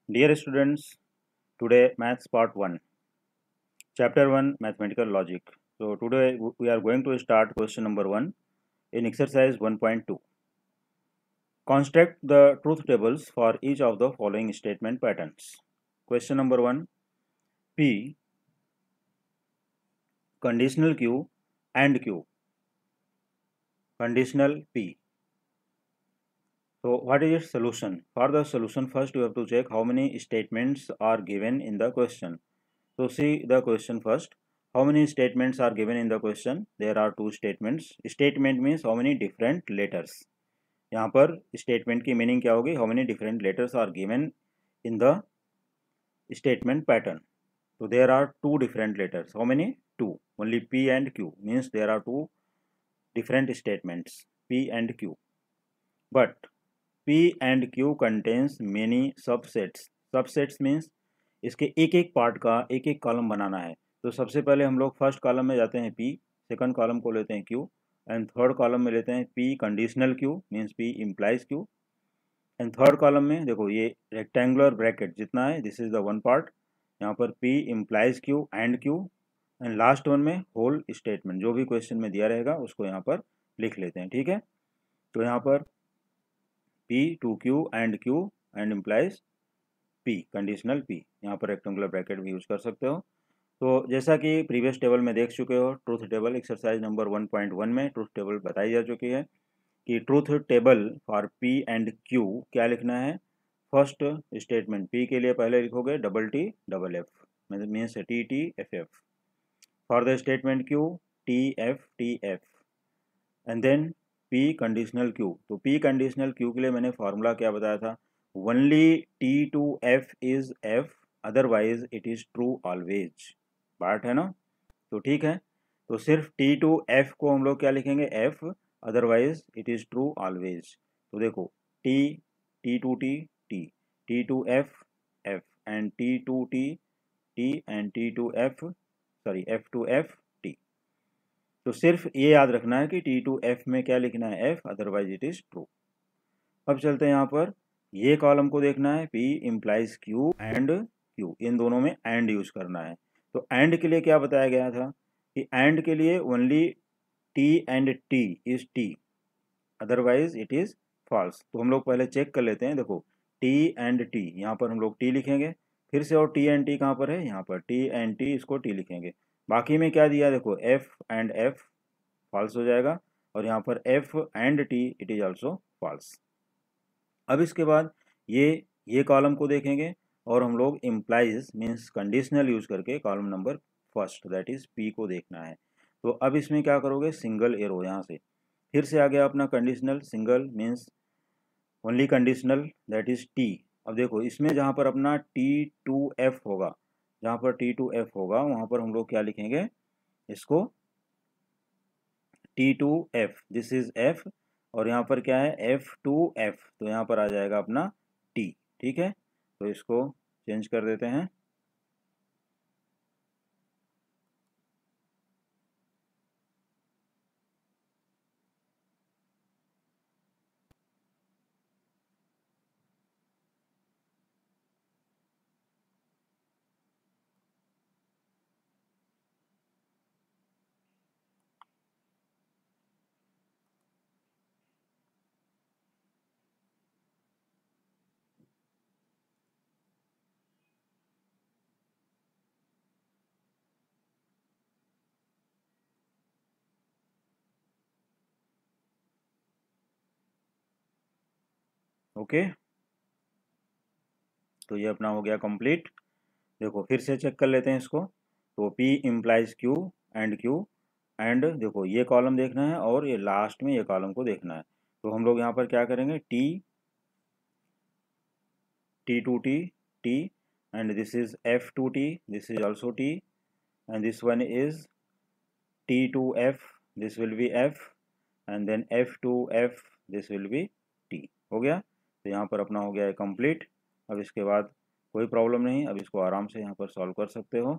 Dear students, today Maths Part 1, Chapter 1 Mathematical Logic. So today we are going to start question number 1 in exercise 1.2. Construct the truth tables for each of the following statement patterns. Question number 1, P, conditional Q and Q, conditional P. So what is its solution? For the solution, first you have to check how many statements are given in the question. So see the question first. How many statements are given in the question? There are two statements. Statement means how many different letters. यहाँ पर statement की meaning क्या होगी? How many different letters are given in the statement pattern? So there are two different letters. How many? Two. Only P and Q means there are two different statements. P and Q. But P and Q contains many subsets. Subsets means इसके एक एक part का एक एक column बनाना है. तो सबसे पहले हम लोग फर्स्ट कॉलम में जाते हैं P, सेकंड कॉलम को लेते हैं Q एंड थर्ड कॉलम में लेते हैं P conditional Q means P implies Q and third column में देखो ये रेक्टेंगुलर ब्रैकेट जितना है this is the one part. यहाँ पर P implies Q and last one में होल स्टेटमेंट जो भी क्वेश्चन में दिया रहेगा उसको यहाँ पर लिख लेते हैं. ठीक है, तो यहाँ पर P to Q and implies P conditional P. यहाँ पर रेक्टेंगुलर ब्रैकेट भी यूज कर सकते हो. तो जैसा कि प्रीवियस टेबल में देख चुके हो, ट्रूथ टेबल एक्सरसाइज नंबर 1.1 में ट्रूथ टेबल बताई जा चुकी है कि truth table for P and Q क्या लिखना है. फर्स्ट स्टेटमेंट P के लिए पहले लिखोगे TTFF means TTFF. For the statement Q TFTF and then P conditional Q. तो P कंडीशनल Q के लिए मैंने फॉर्मूला क्या बताया था, only T2F is F, otherwise it is true always. बात है ना. तो ठीक है, तो सिर्फ T2F को हम लोग क्या लिखेंगे F, otherwise it is true always. तो देखो T, T2T T, T2F F and T2T T and T2F sorry F2F T. तो सिर्फ ये याद रखना है कि T2F में क्या लिखना है F, otherwise it is true. अब चलते हैं यहाँ पर ये कॉलम को देखना है P implies Q and Q, इन दोनों में एंड यूज करना है. तो एंड के लिए क्या बताया गया था कि एंड के लिए only T and T is T, otherwise it is false. तो हम लोग पहले चेक कर लेते हैं. देखो T एंड T, यहाँ पर हम लोग T लिखेंगे फिर से, और T एंड T कहाँ पर है, यहाँ पर T एंड T इसको T लिखेंगे. बाकी में क्या दिया देखो F एंड F फॉल्स हो जाएगा, और यहाँ पर F and T it is also false. अब इसके बाद ये कॉलम को देखेंगे और हम लोग इम्प्लाइज मीन्स कंडीशनल यूज करके column number first that is P को देखना है. तो अब इसमें क्या करोगे, सिंगल एरो यहाँ से फिर से आ गया अपना conditional, single means only conditional that is T. अब देखो इसमें जहाँ पर अपना T2F होगा, जहाँ पर T2F होगा वहाँ पर हम लोग क्या लिखेंगे इसको T2F, दिस इज F, और यहाँ पर क्या है F2F, तो यहाँ पर आ जाएगा अपना T. ठीक है, तो इसको चेंज कर देते हैं. ओके, तो ये अपना हो गया कंप्लीट. देखो फिर से चेक कर लेते हैं इसको. तो P इम्प्लाइज Q एंड देखो ये कॉलम देखना है और ये लास्ट में ये कॉलम को देखना है. तो हम लोग यहाँ पर क्या करेंगे T2T T and this is F2T, this is also T, and this one is T2F, this will be F, and then F2F, this will be T. हो गया, तो यहाँ पर अपना हो गया है कंप्लीट. अब इसके बाद कोई प्रॉब्लम नहीं, अब इसको आराम से यहाँ पर सॉल्व कर सकते हो.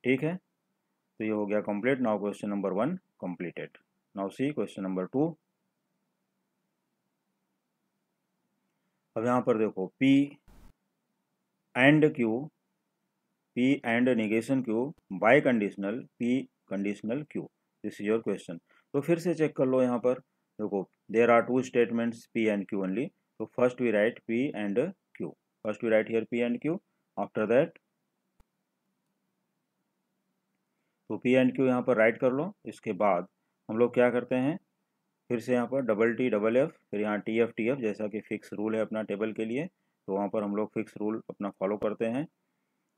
ठीक है, तो ये हो गया complete. Now question number 1 completed. Now see question number 2. अब यहाँ पर देखो P and Q, P and negation Q बाय conditional P conditional Q, this is your question. तो फिर से चेक कर लो यहाँ पर, देखो there are two statements P and Q only, तो first we write P and Q, first we write here P and Q, after that तो P एंड Q यहाँ पर राइट कर लो। इसके बाद हम लोग क्या करते हैं, फिर से यहाँ पर डबल T डबल F, फिर यहाँ T F जैसा कि फिक्स रूल है अपना टेबल के लिए, तो वहाँ पर हम लोग फिक्स रूल अपना फॉलो करते हैं।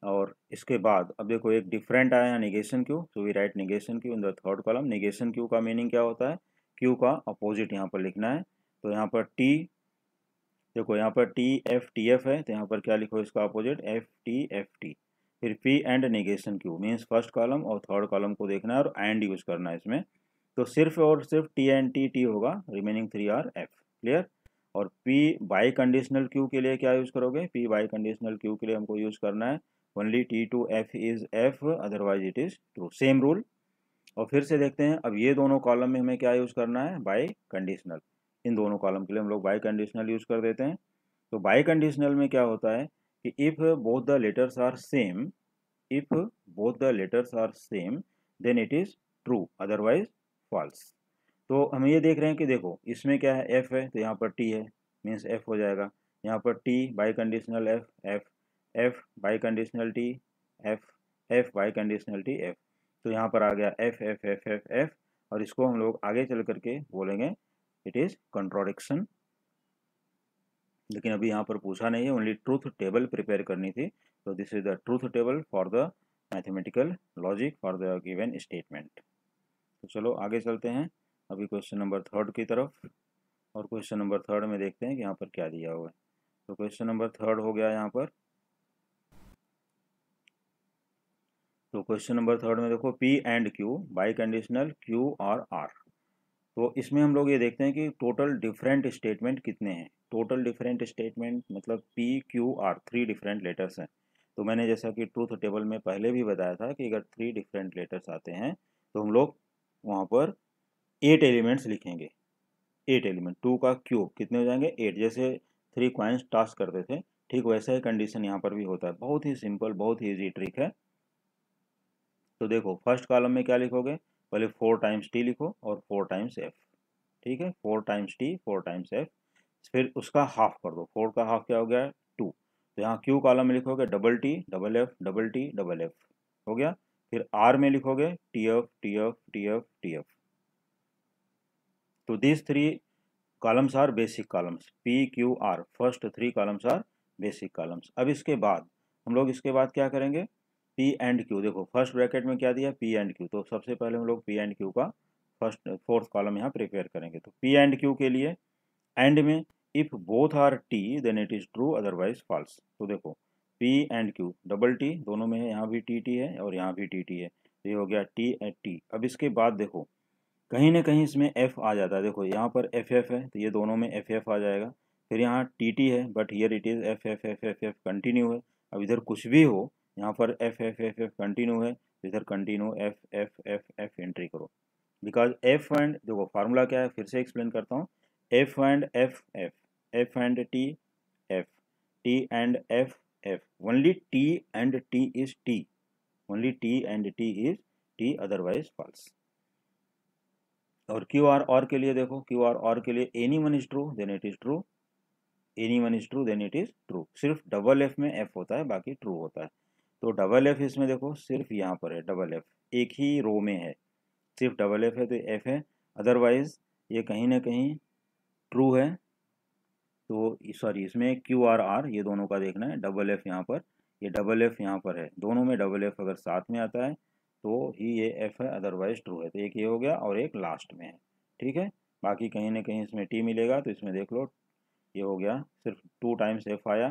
और इसके बाद अब देखो एक डिफरेंट आया है negation Q, so we write negation Q in the third column. Negation Q का मीनिंग क्या होता है, क्यू का अपोजिट यहाँ पर लिखना है। तो यहाँ पर टी, देखो यहाँ पर टी एफ है, तो यहाँ पर क्या लिखो इसका अपोजिट एफ टी। फिर P and negation Q means first column और थर्ड कॉलम को देखना है और एंड यूज करना है इसमें। तो सिर्फ और सिर्फ टी एंड टी होगा, रिमेनिंग 3 आर एफ, क्लियर। और पी बाई कंडीशनल क्यू के लिए क्या यूज करोगे, पी बाई कंडीशनल क्यू के लिए हमको यूज करना है only T to F is F, otherwise it is true, same rule. और फिर से देखते हैं, अब ये दोनों कॉलम में हमें क्या यूज करना है, बाई कंडीशनल। इन दोनों कॉलम के लिए हम लोग बाई कंडीशनल यूज कर देते हैं। तो बाई कंडीशनल में क्या होता है कि if both the letters are same, if both the letters are same then it is true, otherwise false. तो हम ये देख रहे हैं कि देखो इसमें क्या है, एफ है तो यहाँ पर टी है, मीन्स एफ हो जाएगा। यहाँ पर T biconditional F F, F biconditional T F, F biconditional T F. तो यहाँ पर आ गया F F F F F, और इसको हम लोग आगे चल करके बोलेंगे इट इज कंट्रोडिक्शन। लेकिन अभी यहाँ पर पूछा नहीं है, ओनली ट्रूथ टेबल प्रिपेयर करनी थी। तो this is the truth table for the mathematical logic for the given statement. तो चलो आगे चलते हैं अभी क्वेश्चन नंबर थर्ड की तरफ। और क्वेश्चन नंबर थर्ड में देखते हैं कि यहाँ पर क्या दिया हुआ है। तो क्वेश्चन नंबर थर्ड हो गया यहाँ पर। तो क्वेश्चन नंबर थर्ड में देखो P and Q by conditional Q और R। तो इसमें हम लोग ये देखते हैं कि टोटल डिफरेंट स्टेटमेंट कितने हैं। टोटल डिफरेंट स्टेटमेंट मतलब P Q R, 3 different letters हैं। तो मैंने जैसा कि ट्रूथ टेबल में पहले भी बताया था कि अगर 3 डिफरेंट लेटर्स आते हैं तो हम लोग वहाँ पर 8 एलिमेंट्स लिखेंगे। 8 एलिमेंट, 2 का क्यूब कितने हो जाएंगे 8, जैसे 3 कॉइन्स टास्क करते थे, ठीक वैसा ही कंडीशन यहाँ पर भी होता है। बहुत ही सिंपल, बहुत ही ईजी ट्रिक है। तो देखो फर्स्ट कॉलम में क्या लिखोगे, पहले 4 टाइम्स टी लिखो और 4 टाइम्स एफ, ठीक है, 4 टाइम्स टी 4 टाइम्स एफ। फिर उसका हाफ कर दो, 4 का हाफ क्या हो गया 2। तो यहाँ क्यू कॉलम में लिखोगे double T double F double T double F, हो गया। फिर आर में लिखोगे T F T F T F T F. तो this 3 columns are basic columns, P Q R, first 3 columns are basic columns। अब इसके बाद हम लोग इसके बाद क्या करेंगे, P एंड Q, देखो फर्स्ट ब्रैकेट में क्या दिया P एंड Q, तो सबसे पहले हम लोग P एंड Q का फर्स्ट फोर्थ कॉलम यहाँ प्रिपेयर करेंगे। तो P एंड Q के लिए एंड में if both are T then it is true otherwise false. तो देखो P and Q double T दोनों में है, यहाँ भी टी है और यहाँ भी टी है, तो ये हो गया T एंड T। अब इसके बाद देखो कहीं ना कहीं इसमें एफ आ जाता है, देखो यहाँ पर एफ एफ है तो ये दोनों में एफ एफ आ जाएगा। फिर यहाँ टी टी है but here it is F F F F F continue है। अब इधर कुछ भी हो, यहाँ पर F F F F continue है तो इधर continue F F F F entry करो। बिकॉज एफ एंड, देखो फार्मूला क्या है फिर से एक्सप्लेन करता हूँ, F and F F, F and T F, T and F F, only T and T is T, only T and T is T otherwise false. और Q R और के लिए देखो, क्यू आर और के लिए any one is true then it is true, any one is true then it is true. सिर्फ double F में एफ होता है, बाकी ट्रू होता है। तो डबल एफ इसमें देखो सिर्फ यहाँ पर है डबल एफ, एक ही रो में है, सिर्फ डबल एफ है तो एफ है, अदरवाइज ये कहीं ना कहीं ट्रू है। तो सॉरी इसमें क्यू आर आर ये दोनों का देखना है, डबल एफ यहाँ पर, ये डबल एफ यहाँ पर है, दोनों में डबल एफ अगर साथ में आता है तो ही ये एफ है, अदरवाइज ट्रू है। तो एक ये हो गया और एक लास्ट में है, ठीक है। बाकी कहीं ना कहीं इसमें टी मिलेगा, तो इसमें देख लो ये हो गया, सिर्फ 2 टाइम्स एफ आया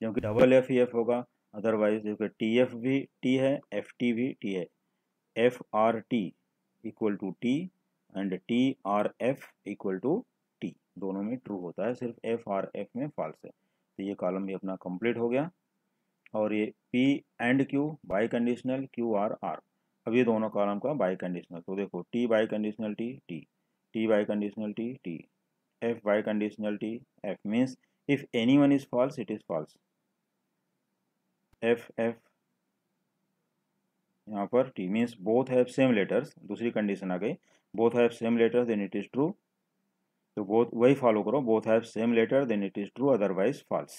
क्योंकि डबल एफ ही एफ होगा। अदरवाइज देखो टी एफ भी टी है, एफ टी भी टी है, F R T equal to T and T are F equal to T, दोनों में ट्रू होता है, सिर्फ एफ आर एफ में फॉल्स है। तो ये कॉलम भी अपना कंप्लीट हो गया। और ये P and Q by conditional Q R R, अब ये दोनों कॉलम का बाई कंडीशनल। तो देखो T biconditional T T, T biconditional T T, F biconditional T F, means if any one is false it is false. F F, यहाँ पर T means both have same letters, दूसरी condition आ गई, both have same letters then it is true, तो both वही follow करो, both have same letter then it is true otherwise false.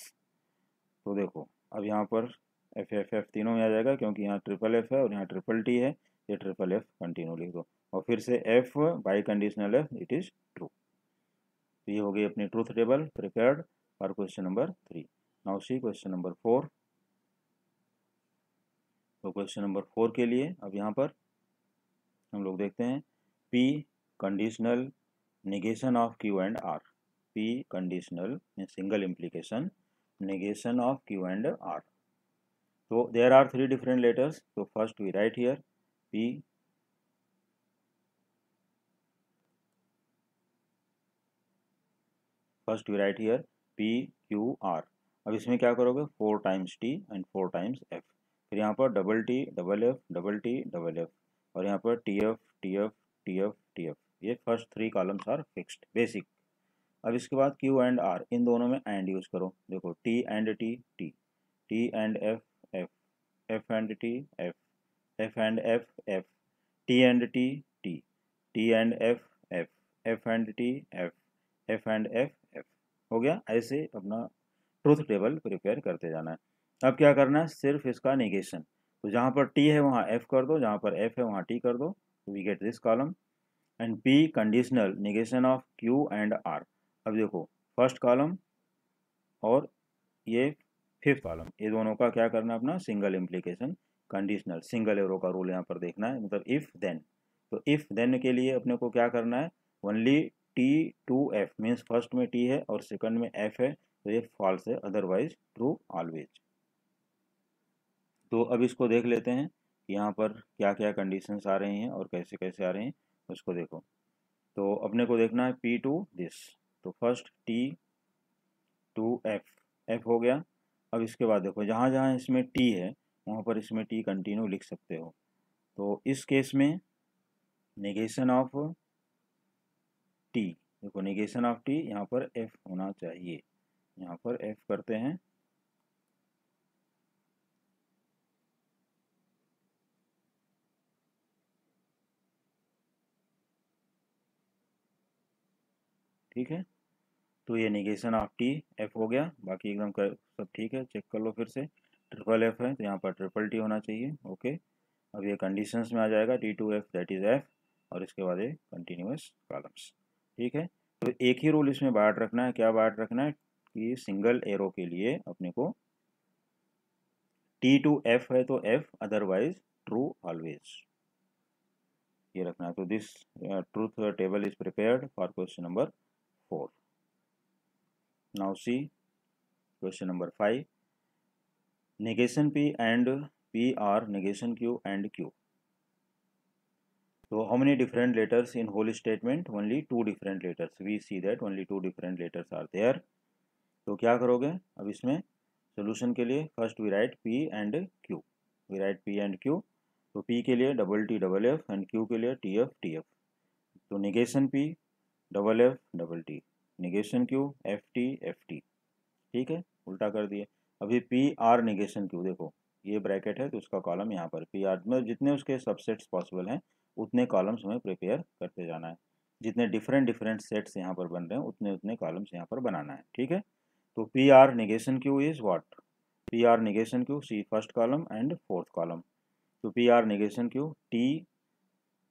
तो देखो अब यहाँ पर एफ एफ एफ तीनों में आ जाएगा क्योंकि यहाँ ट्रिपल एफ है और यहाँ ट्रिपल टी है, ये ट्रिपल एफ कंटिन्यू लिख दो और फिर से F biconditional F it is true. तो ये हो गई अपनी truth table prepared for question number 3। Now see question number 4। तो क्वेश्चन नंबर 4 के लिए अब यहाँ पर हम लोग देखते हैं P conditional negation of Q and R. P conditional means single implication, negation of Q and R. So there are three different letters. So first we write here P. First we write here P Q R. अब इसमें क्या करोगे 4 times T and 4 times F. फिर यहाँ पर double T double F double T double F और यहाँ पर T F T F T F T F. ये first 3 columns are fixed basic. अब इसके बाद Q एंड R, इन दोनों में एंड यूज करो। देखो T and T T, T and F F, F and T F, F and F F, T and T T, T and F F, F and T F, F and F F। हो गया। ऐसे अपना truth table prepare करते जाना है। अब क्या करना है, सिर्फ इसका निगेशन। तो जहाँ पर T है वहाँ F कर दो, जहाँ पर F है वहाँ T कर दो, तो we get this column. And P conditional negation of Q and R। अब देखो फर्स्ट कॉलम और ये फिफ्थ कॉलम, ये दोनों का क्या करना है अपना single implication conditional, single arrow का रूल यहाँ पर देखना है, मतलब इफ देन। तो इफ देन के लिए अपने को क्या करना है, only T to F means first में T है और सेकंड में F है, तो ये फॉल्स है, अदरवाइज ट्रू ऑलवेज। तो अब इसको देख लेते हैं कि यहाँ पर क्या क्या कंडीशंस आ रही हैं और कैसे कैसे आ रही हैं, उसको देखो। तो अपने को देखना है P टू दिस, तो first T to F, F हो गया। अब इसके बाद देखो जहाँ जहाँ इसमें T है वहाँ पर इसमें T कंटिन्यू लिख सकते हो। तो इस केस में नेगेशन ऑफ T, देखो नेगेशन ऑफ T यहाँ पर F होना चाहिए, यहाँ पर F करते हैं। ठीक है, तो ये नेगेशन ऑफ T F हो गया, बाकी एकदम सब ठीक है, चेक कर लो फिर से। ट्रिपल F है तो यहाँ पर ट्रिपल T होना चाहिए। ओके, अब ये कंडीशंस में आ जाएगा T to F that is F, और इसके बाद ये कंटिन्यूस कॉलम्स। ठीक है, तो एक ही रूल इसमें बांट रखना है, क्या बांट रखना है कि सिंगल एरो के लिए अपने को T टू F है तो F, अदरवाइज ट्रू ऑलवेज, ये रखना है। तो this truth table is prepared for question number 4। Now see question number 5। negation P and P are negation Q and Q. So how many different letters in whole statement? Only 2 different letters. We see that only 2 different letters are there. तो क्या करोगे अब इसमें solution के लिए, first we write P and Q, we write P and Q। तो P के लिए double T double F and Q के लिए T F T F। तो negation P double F double T, negation Q F T F T। ठीक है, उल्टा कर दिए। अभी P R निगेशन Q, देखो ये ब्रैकेट है तो उसका कॉलम यहाँ पर P R में जितने उसके सबसेट्स पॉसिबल हैं उतने कॉलम्स हमें प्रिपेयर करते जाना है, जितने डिफरेंट डिफरेंट सेट्स यहाँ पर बन रहे हैं उतने उतने कॉलम्स यहाँ पर बनाना है। ठीक है, तो P R negation Q is what? P R negation Q, see first column and fourth column. तो P R negation Q T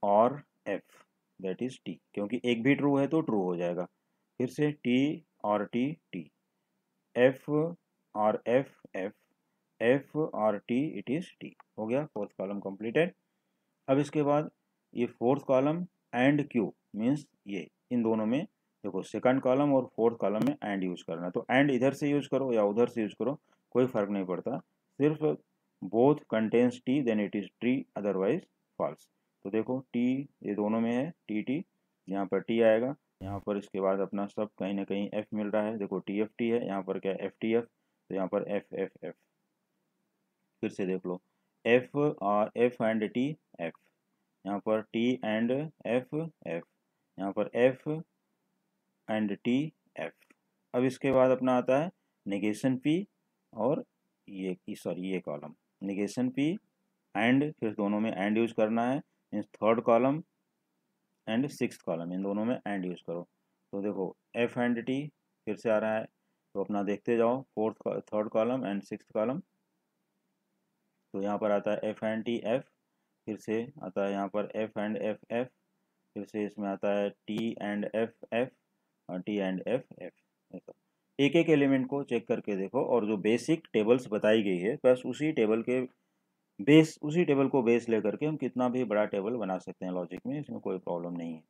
और F that is T, क्योंकि एक भी ट्रू है तो ट्रू हो जाएगा। फिर से T और T T, F और F F, F और T इट इज T। हो गया, फोर्थ कॉलम कंप्लीटेड। अब इसके बाद ये fourth column and Q means ये इन दोनों में देखो सेकंड कॉलम और फोर्थ कॉलम में एंड यूज करना है। तो एंड इधर से यूज करो या उधर से यूज करो, कोई फर्क नहीं पड़ता, सिर्फ both contains T then it is true otherwise false. तो देखो T ये दोनों में है T T, यहाँ पर T आएगा, यहाँ पर इसके बाद अपना सब कहीं ना कहीं F मिल रहा है, देखो T F T है, यहाँ पर क्या F T F, तो यहाँ पर F F F। फिर से देख लो F और F एंड T F, यहाँ पर T एंड F F, यहाँ पर F एंड T F। अब इसके बाद अपना आता है नेगेशन P और ये सॉरी ये कॉलम नेगेशन पी एंड, फिर दोनों में एंड यूज करना है, means third column and sixth column, इन दोनों में एंड यूज करो। तो देखो एफ एंड टी फिर से आ रहा है, तो अपना देखते जाओ fourth third column and sixth column. तो यहाँ पर आता है एफ एंड टी एफ, फिर से आता है यहाँ पर एफ एंड एफ एफ, फिर से इसमें आता है टी एंड एफ एफ और टी एंड एफ एफ। ऐसा एक एक एलिमेंट को चेक करके देखो, और जो बेसिक टेबल्स बताई गई है बस उसी टेबल के उसी टेबल को बेस लेकर के हम कितना भी बड़ा टेबल बना सकते हैं लॉजिक में, इसमें कोई प्रॉब्लम नहीं है।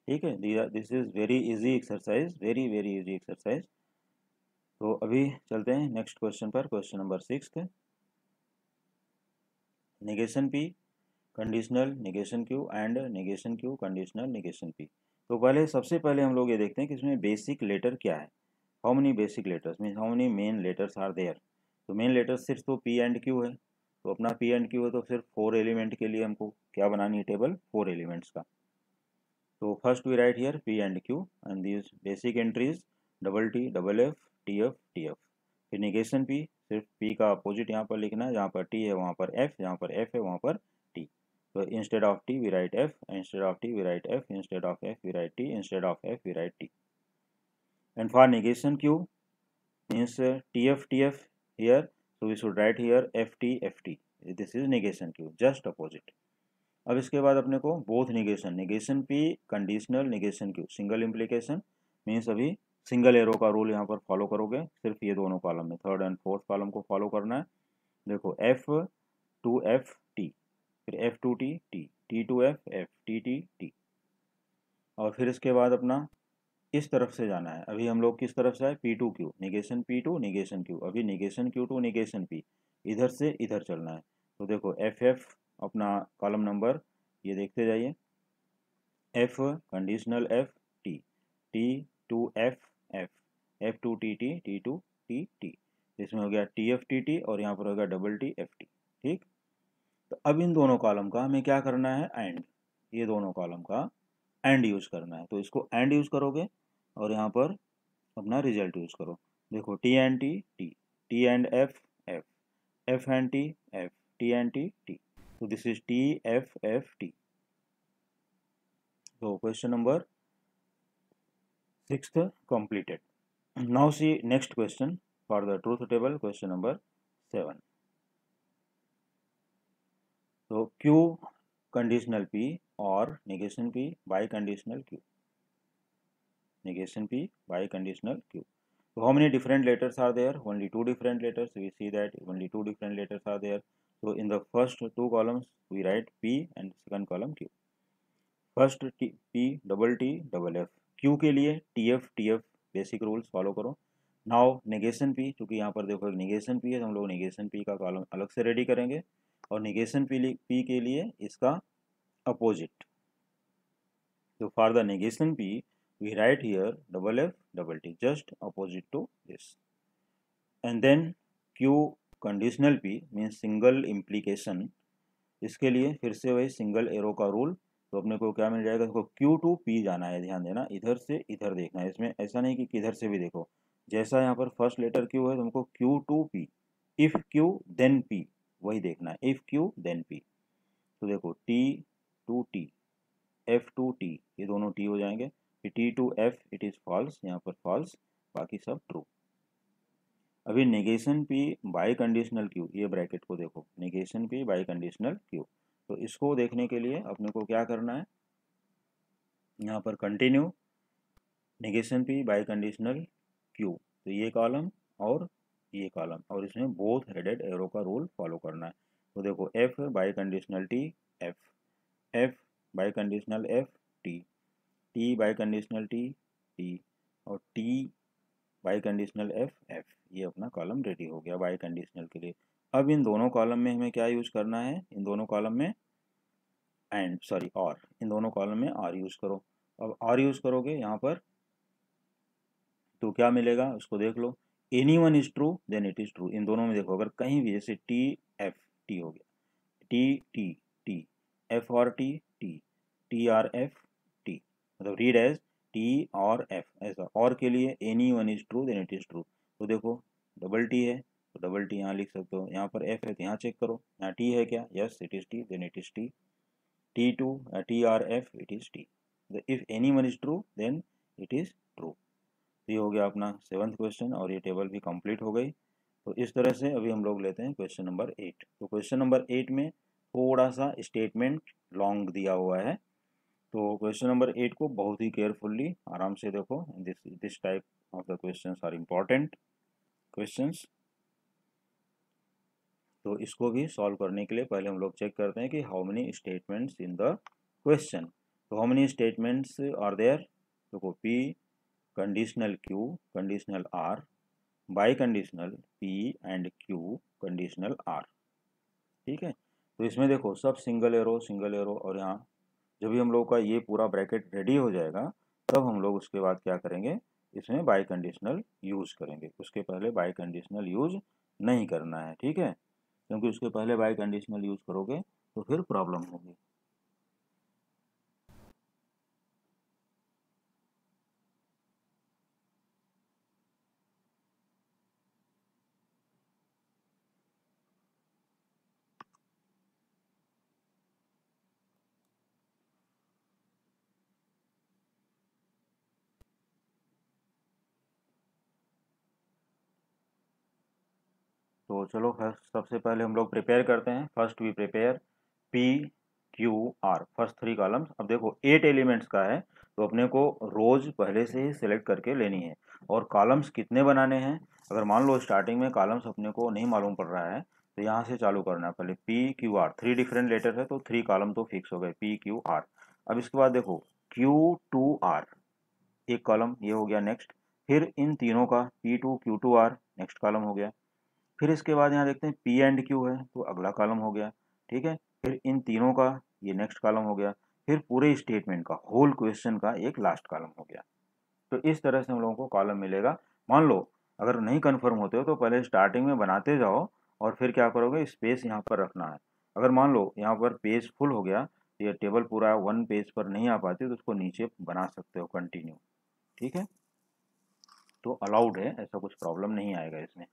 ठीक है, this is very easy exercise, very very easy exercise. तो अभी चलते हैं नेक्स्ट क्वेश्चन पर, question number 6। Negation P conditional negation Q and negation Q conditional negation P. तो पहले सबसे पहले हम लोग ये देखते हैं कि इसमें बेसिक लेटर क्या है। How many basic letters mean how many main letters are there. तो मेन लेटर्स सिर्फ तो पी एंड क्यू है, तो अपना पी एंड क्यू है, तो सिर्फ 4 एलिमेंट के लिए हमको क्या बनानी है टेबल, 4 एलिमेंट्स का। तो first we write here P and Q and this basic entries double T double F T F T F. फिर निगेशन पी, सिर्फ पी का अपोजिट यहाँ पर लिखना है, जहाँ पर टी है वहाँ पर एफ, जहाँ पर एफ है वहाँ पर टी। तो instead of T we write F, instead of T we write F, instead of F we write T, instead of F we write T. And for negation q means tf here, so we should write here ft, this is negation q, just opposite. अब इसके बाद अपने को both negation p conditional negation q single implication, means अभी single arrow का rule यहाँ पर follow करोगे, सिर्फ ये दोनों कॉलम में थर्ड एंड फोर्थ कॉलम को फॉलो करना है। देखो एफ टू एफ टी, फिर F to T T, T to F F T T T, और फिर इसके बाद अपना इस तरफ से जाना है। अभी हम लोग किस तरफ से आए, P to Q, negation P to negation Q, अभी negation Q to negation P, इधर से इधर चलना है। तो देखो एफ एफ अपना कॉलम नंबर ये देखते जाइए, F conditional F T, T to F F, F to T T, T to T T, इसमें हो गया टी एफ टी टी, और यहाँ पर हो गया डबल टी एफ टी। ठीक, तो अब इन दोनों कॉलम का हमें क्या करना है, एंड, ये दोनों कॉलम का एंड यूज करना है। तो इसको एंड यूज करोगे और यहाँ पर अपना रिजल्ट यूज करो। देखो T and T T, T and F F, F and T F, T and T T, तो this is T F F T. So question number 6th completed. Now see next question for the truth table, question number 7. So Q conditional P or negation P by conditional Q. Negation P by conditional Q. So how many different letters are there? Only 2 different letters. We see that only 2 different letters are there. So in the first 2 columns we write P and second column Q. First P double F, Q के लिए T F basic rules follow करो। Now negation P, क्योंकि यहाँ पर देखो negation P है तो हम लोग नेगेशन पी का कॉलम अलग से रेडी करेंगे, और नेगेशन पी के लिए इसका अपोजिट। तो for the negation P we write here double F double T, just opposite to this. And then Q conditional P means single implication, इसके लिए फिर से वही सिंगल एरो का रूल। तो अपने को क्या मिल जाएगा, इसको क्यू टू पी जाना है, ध्यान देना इधर से इधर देखना है, इसमें ऐसा नहीं कि किधर से भी देखो। जैसा यहाँ पर फर्स्ट लेटर क्यू है तो हमको Q to P, if Q then P, वही देखना है, इफ क्यू देन पी। तो देखो T to T, F to T, ये दोनों टी हो जाएंगे, फिर T to F it is false, यहाँ पर फॉल्स, बाकी सब ट्रू। अभी negation P by conditional Q, ये ब्रैकेट को देखो, negation P by conditional Q. तो इसको देखने के लिए अपने को क्या करना है, यहाँ पर continue negation P by conditional Q, तो ये कॉलम और ये कॉलम, और इसमें बोथ हेडेड एरो का रूल फॉलो करना है। तो देखो F biconditional T F, F biconditional F T, T biconditional T T, और T biconditional F F, ये अपना कॉलम रेडी हो गया बाई कंडीशनल के लिए। अब इन दोनों कॉलम में हमें क्या यूज करना है, इन दोनों कॉलम में एंड सॉरी और, इन दोनों कॉलम में आर यूज करो। अब आर यूज करोगे यहाँ पर तो क्या मिलेगा उसको देख लो, any one is true then it is true. इन दोनों में देखो अगर कहीं भी, जैसे टी एफ टी हो गया, टी टी टी, एफ और T T, T are F T, मतलब रीड एज टी और एफ, ऐसा और के लिए any one is true then it is true. तो देखो डबल टी है तो डबल टी यहाँ लिख सकते हो। यहाँ पर एफ है तो यहाँ चेक करो, यहाँ टी है क्या, yes it is T, then it is T. T to T are F, it is T. If any one is true then it is true. तो ये हो गया अपना 7th क्वेश्चन और ये टेबल भी कंप्लीट हो गई। तो इस तरह से अभी हम लोग लेते हैं क्वेश्चन नंबर 8। तो क्वेश्चन नंबर 8 में थोड़ा सा स्टेटमेंट लॉन्ग दिया हुआ है, तो क्वेश्चन नंबर 8 को बहुत ही केयरफुल्ली आराम से देखो। This type of the questions are important questions. तो इसको भी सॉल्व करने के लिए पहले हम लोग चेक करते हैं कि how many statements in the question. तो how many statements are there, देखो P conditional Q conditional R, biconditional P and Q conditional R. ठीक है, तो इसमें देखो सब सिंगल एरो और यहाँ जब भी हम लोग का ये पूरा ब्रैकेट रेडी हो जाएगा तब हम लोग उसके बाद क्या करेंगे, इसमें बाई कंडीशनल यूज़ करेंगे। उसके पहले बाई कंडीशनल यूज़ नहीं करना है, ठीक है, क्योंकि उसके पहले बाई कंडीशनल यूज़ करोगे तो फिर प्रॉब्लम होगी। तो चलो फर्स्ट सबसे पहले हम लोग प्रिपेयर करते हैं। First we prepare P Q R, first 3 columns. अब देखो 8 एलिमेंट्स का है तो अपने को रोज पहले से ही सिलेक्ट करके लेनी है। और कॉलम्स कितने बनाने हैं, अगर मान लो स्टार्टिंग में कॉलम्स अपने को नहीं मालूम पड़ रहा है तो यहाँ से चालू करना है। पहले P Q R, 3 different letter है तो 3 कॉलम तो फिक्स हो गए पी क्यू आर। अब इसके बाद देखो क्यू टू आर, एक कॉलम ये हो गया नेक्स्ट। फिर इन तीनों का P to Q to R next column हो गया। फिर इसके बाद यहाँ देखते हैं पी एंड क्यू है तो अगला कॉलम हो गया, ठीक है। फिर इन तीनों का ये नेक्स्ट कॉलम हो गया। फिर पूरे स्टेटमेंट का होल क्वेश्चन का एक लास्ट कॉलम हो गया। तो इस तरह से हम लोगों को कॉलम मिलेगा। मान लो अगर नहीं कंफर्म होते हो तो पहले स्टार्टिंग में बनाते जाओ और फिर क्या करोगे, स्पेस यहाँ पर रखना है। अगर मान लो यहाँ पर पेज फुल हो गया तो ये टेबल पूरा 1 पेज पर नहीं आ पाती तो उसको नीचे बना सकते हो कंटिन्यू, ठीक है। तो अलाउड है, ऐसा कुछ प्रॉब्लम नहीं आएगा इसमें।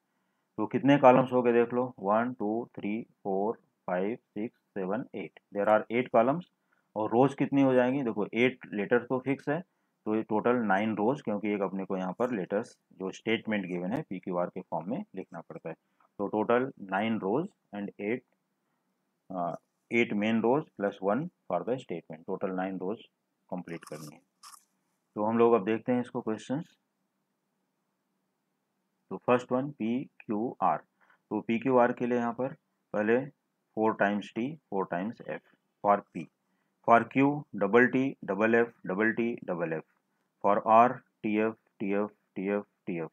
तो कितने कॉलम्स हो गए देख लो, 1 2 3 4 5 6 7 8, देर आर 8 कॉलम्स। और रोज कितनी हो जाएंगी, देखो 8 लेटर्स तो फिक्स है तो ये टोटल 9 रोज, क्योंकि एक अपने को यहाँ पर लेटर्स जो स्टेटमेंट गिवन है पी क्यू आर के फॉर्म में लिखना पड़ता है। तो total 9 rows and 8 main rows plus 1 for the statement, total 9 rows complete करनी है। तो हम लोग अब देखते हैं इसको क्वेश्चंस। तो first one P Q R, तो पी क्यू आर के लिए यहाँ पर पहले 4 times T 4 times F for P. For Q double F double T double F. For R T F T F T F T F.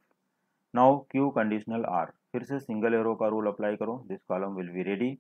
Now Q conditional R, फिर से single arrow का rule apply करो, this column will be ready.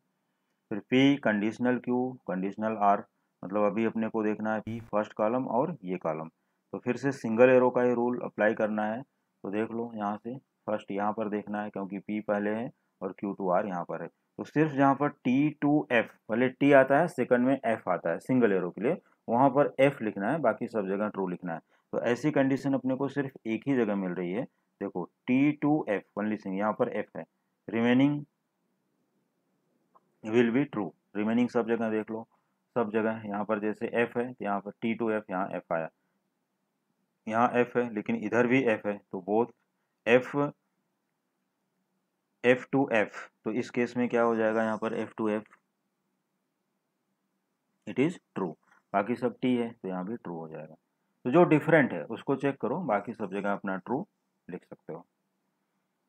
फिर P conditional Q conditional R, मतलब अभी अपने को देखना है पी फर्स्ट कॉलम और ये कॉलम, तो फिर से सिंगल एरो का ही रूल अप्लाई करना है। तो देख लो यहाँ से फर्स्ट यहाँ पर देखना है क्योंकि पी पहले है और क्यू टू आर यहाँ पर है। तो सिर्फ जहाँ पर टी टू एफ, पहले टी आता है सेकंड में एफ आता है सिंगल एरो के लिए, वहाँ पर एफ लिखना है, बाकी सब जगह ट्रू लिखना है। तो ऐसी कंडीशन अपने को सिर्फ एक ही जगह मिल रही है, देखो T to F only single, यहाँ पर एफ है, remaining will be true. Remaining सब जगह देख लो, सब जगह यहाँ पर जैसे एफ है तो यहाँ पर टी टू एफ, यहाँ एफ आया, यहाँ एफ है लेकिन इधर भी एफ है, तो both F F to F, तो इस केस में क्या हो जाएगा, यहाँ पर F to F it is true. बाकी सब टी है तो यहाँ भी ट्रू हो जाएगा। तो जो डिफरेंट है उसको चेक करो, बाकी सब जगह अपना ट्रू लिख सकते हो।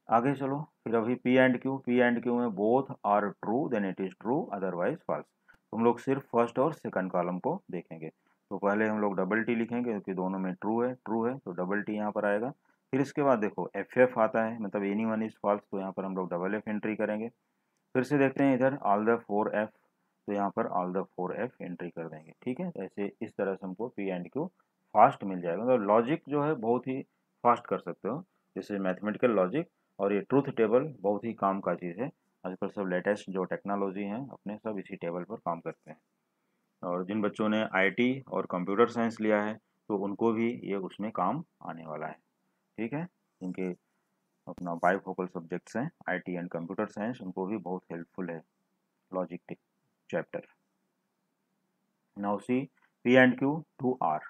आगे चलो, फिर अभी पी एंड क्यू में both are true then it is true otherwise false. हम लोग सिर्फ फर्स्ट और सेकंड कॉलम को देखेंगे। तो पहले हम लोग डबल टी लिखेंगे क्योंकि दोनों में ट्रू है तो डबल टी यहाँ पर आएगा। फिर इसके बाद देखो एफ एफ आता है, मतलब एनी वन इज फॉल्स, तो यहाँ पर हम लोग डबल एफ एंट्री करेंगे। फिर से देखते हैं इधर ऑल द 4 एफ, तो यहाँ पर ऑल द 4 एफ एंट्री कर देंगे, ठीक है। ऐसे इस तरह से हमको पी एंड क्यू फास्ट मिल जाएगा। मतलब लॉजिक जो है बहुत ही फास्ट कर सकते हो, जैसे मैथमेटिकल लॉजिक। और ये ट्रूथ टेबल बहुत ही काम का चीज़ है, आजकल सब लेटेस्ट जो टेक्नोलॉजी हैं अपने सब इसी टेबल पर काम करते हैं। और जिन बच्चों ने आईटी और कंप्यूटर साइंस लिया है तो उनको भी ये उसमें काम आने वाला है, ठीक है। इनके अपना बाइफोकल सब्जेक्ट्स हैं, आईटी एंड कंप्यूटर साइंस, उनको भी बहुत हेल्पफुल है logic chapter. Now C P and Q to R.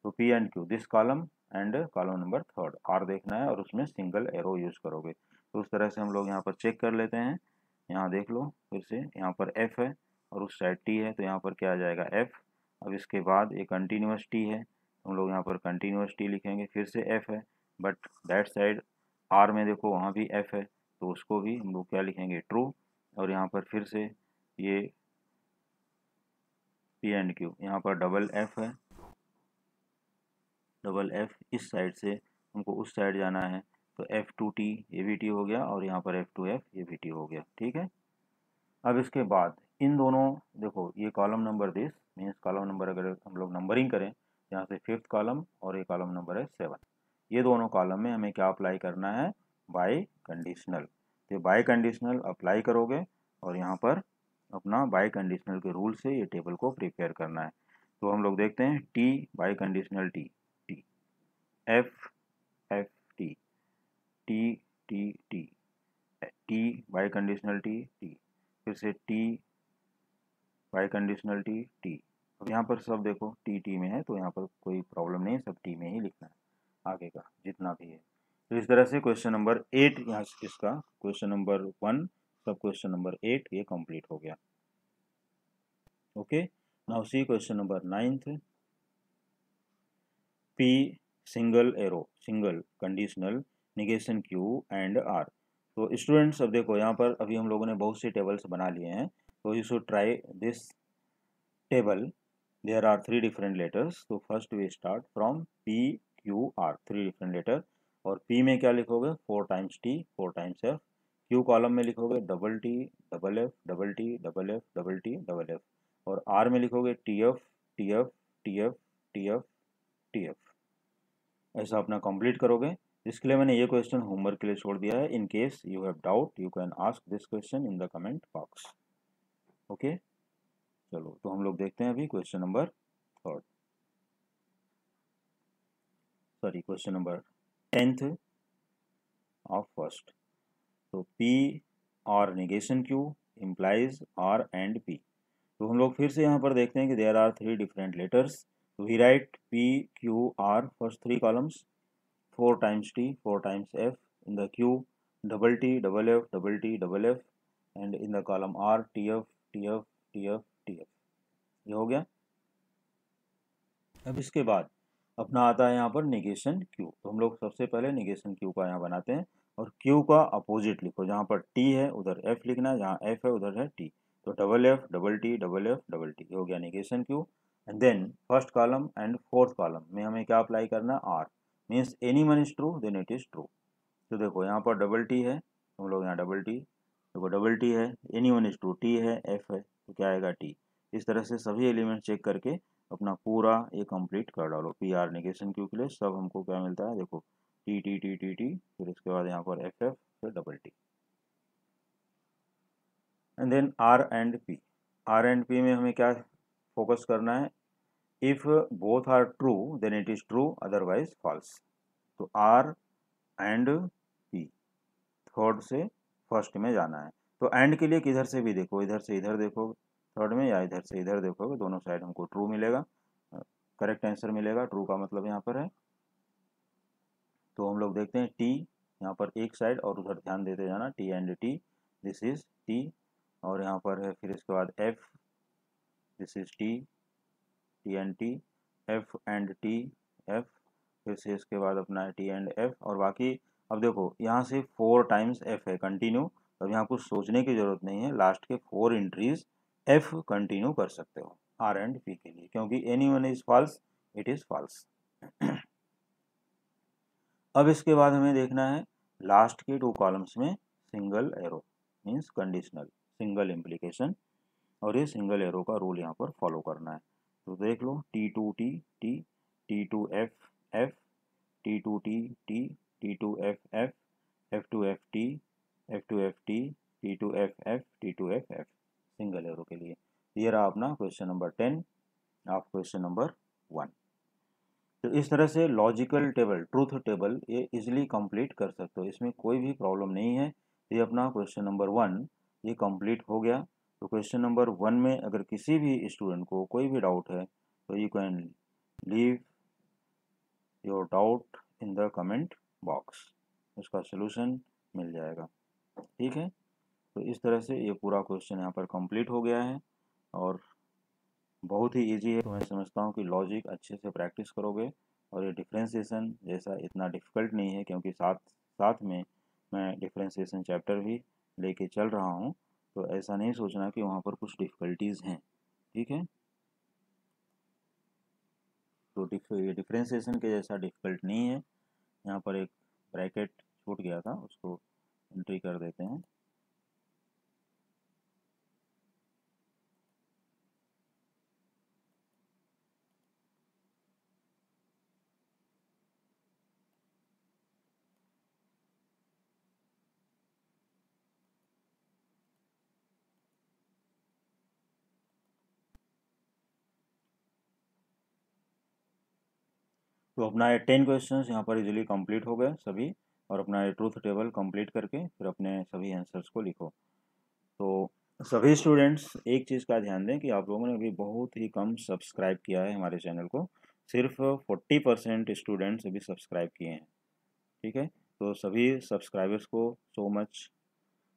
तो P and Q this column and column number third R देखना है और उसमें सिंगल एरो यूज करोगे। तो उस तरह से हम लोग यहाँ पर चेक कर लेते हैं। यहाँ देख लो फिर से, यहाँ पर एफ है और उस साइड टी है, तो यहाँ पर क्या आ जाएगा एफ। अब इसके बाद एक कंटिन्यूस टी है, हम लोग यहाँ पर कंटिन्यूस टी लिखेंगे, फिर से एफ है, बट दैट साइड आर में देखो वहाँ भी एफ है, तो उसको भी हम लोग क्या लिखेंगे ट्रू। और यहाँ पर फिर से ये पी एंड क्यू, यहाँ पर डबल एफ है, डबल एफ इस साइड से हमको उस साइड जाना है, तो एफ टू टी ये भी टी हो गया और यहाँ पर एफ टू एफ ये भी टी हो गया। ठीक है, अब इसके बाद इन दोनों देखो ये column number this means column number अगर हम लोग नंबरिंग करें, यहाँ से फिफ्थ कॉलम और ये कॉलम नंबर है 7, ये दोनों कॉलम में हमें क्या अप्लाई करना है, बाय कंडीशनल। तो बाय कंडीशनल अप्लाई करोगे और यहाँ पर अपना बाय कंडीशनल के रूल से ये टेबल को प्रिपेयर करना है। तो हम लोग देखते हैं T bye conditional T, T F F T, T T T, T bye conditional T T, फिर से T bye conditional T T. अब यहाँ पर सब देखो टी टी में है, तो यहाँ पर कोई प्रॉब्लम नहीं है, सब टी में ही लिखना है आगे का जितना भी है। तो इस तरह से क्वेश्चन नंबर 8 यहाँ इसका क्वेश्चन नंबर 1 सब क्वेश्चन नंबर 8 ये कंप्लीट हो गया। Okay, now see question number 9th। P single arrow single conditional negation Q and R. तो स्टूडेंट्स अब देखो यहाँ पर अभी हम लोगों ने बहुत से टेबल्स बना लिए हैं, तो you should try this table. There are 3 different letters, तो first we start from P Q R, 3 different letter. और पी में क्या लिखोगे 4 times T 4 times F, Q column में लिखोगे double T double F double T double F double T double F, और R में लिखोगे T F T F T F T F T F. ऐसा अपना कंप्लीट करोगे। इसके लिए मैंने ये क्वेश्चन होमवर्क के लिए छोड़ दिया है, in case you have doubt you can ask this question in the comment box. Okay, चलो तो हम लोग देखते हैं अभी question number third, sorry question number 10th of first. तो पी और negation Q implies R and P. तो हम लोग फिर से यहाँ पर देखते हैं कि देयर आर 3 डिफरेंट लेटर्स, तो we write P Q R first 3 columns 4 times T 4 times F, in the Q double T double F double T double F, and in the column R TF TF TF TF। ये हो गया। अब इसके बाद अपना आता है यहाँ पर निगेशन Q, तो हम लोग सबसे पहले निगेशन Q का यहाँ बनाते हैं और Q का अपोजिट लिखो, जहाँ पर T है उधर F लिखना है, जहाँ F है उधर है T, तो double F double T double F double T, ये हो गया negation Q। And then first column and fourth column में हमें क्या अप्लाई करना है R, means any one is true then it is true. तो देखो यहाँ पर डबल टी है, हम लोग यहाँ डबल टी, देखो डबल टी है, any one is true, T है एफ है, तो क्या आएगा टी। इस तरह से सभी एलिमेंट चेक करके अपना पूरा ये कंप्लीट कर डालो। पी आर निगेशन क्यू के लिए सब हमको क्या मिलता है, देखो T T T T T, फिर इसके बाद यहाँ पर एफ एफ फिर double T, and then R and P. R and P में हमें क्या फोकस करना है, if both are true then it is true otherwise false. तो आर एंड पी थर्ड से फर्स्ट में जाना है, तो एंड के लिए किधर से भी देखो, इधर से इधर देखो थर्ड में या इधर से इधर देखोगे, दोनों साइड हमको ट्रू मिलेगा, करेक्ट आंसर मिलेगा। ट्रू का मतलब यहाँ पर है, तो हम लोग देखते हैं टी यहाँ पर एक साइड और उधर ध्यान देते जाना, T and T this is T, और यहाँ पर है फिर इसके बाद F this is T, T and T, F and T F, फिर से इसके बाद अपना टी एंड एफ, और बाकी अब देखो यहाँ से 4 टाइम्स एफ है कंटिन्यू, अब यहाँ कुछ सोचने की जरूरत नहीं है, लास्ट के 4 एंट्रीज एफ कंटिन्यू कर सकते हो आर एंड पी के लिए, क्योंकि any one is false it is false. अब इसके बाद हमें देखना है लास्ट के 2 कॉलम्स में single arrow means conditional single implication, और ये सिंगल एरो का रूल यहाँ पर फॉलो करना है। तो देख लो T to T T, T to F F, T to T T, T to F F, F to F T, F to F T, T to F F, T to F F single arrow के लिए। ये रहा अपना question number 10 of question number 1। तो इस तरह से logical table, truth table ये इजीली कंप्लीट कर सकते हो, इसमें कोई भी प्रॉब्लम नहीं है। ये अपना क्वेश्चन नंबर 1 ये कंप्लीट हो गया। तो क्वेश्चन नंबर 1 में अगर किसी भी स्टूडेंट को कोई भी डाउट है तो you can leave your doubt in the comment box, उसका सलूशन मिल जाएगा। ठीक है, तो इस तरह से ये पूरा क्वेश्चन यहाँ पर कंप्लीट हो गया है और बहुत ही इजी है। तो मैं समझता हूँ कि लॉजिक अच्छे से प्रैक्टिस करोगे और ये डिफ्रेंशिएशन जैसा इतना डिफ़िकल्ट नहीं है, क्योंकि साथ साथ में मैं डिफ्रेंशिएशन चैप्टर भी लेके चल रहा हूँ। तो ऐसा नहीं सोचना कि वहाँ पर कुछ डिफ़िकल्टीज़ हैं। ठीक है, तो डिफ्रेंशिएशन के जैसा डिफ़िकल्ट नहीं है। यहाँ पर एक ब्रैकेट छूट गया था, उसको एंट्री कर देते हैं। तो अपना ये 10 क्वेश्चंस यहाँ पर इजीली कंप्लीट हो गए सभी, और अपना ये ट्रूथ टेबल कंप्लीट करके फिर अपने सभी आंसर्स को लिखो। तो सभी स्टूडेंट्स एक चीज़ का ध्यान दें कि आप लोगों ने अभी बहुत ही कम सब्सक्राइब किया है हमारे चैनल को, सिर्फ 40% स्टूडेंट्स अभी सब्सक्राइब किए हैं। ठीक है, तो सभी सब्सक्राइबर्स को so much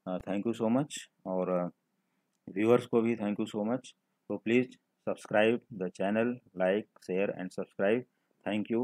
thank you so much, और व्यूअर्स को भी थैंक यू सो मच। तो please subscribe the channel, like share and subscribe. Thank you.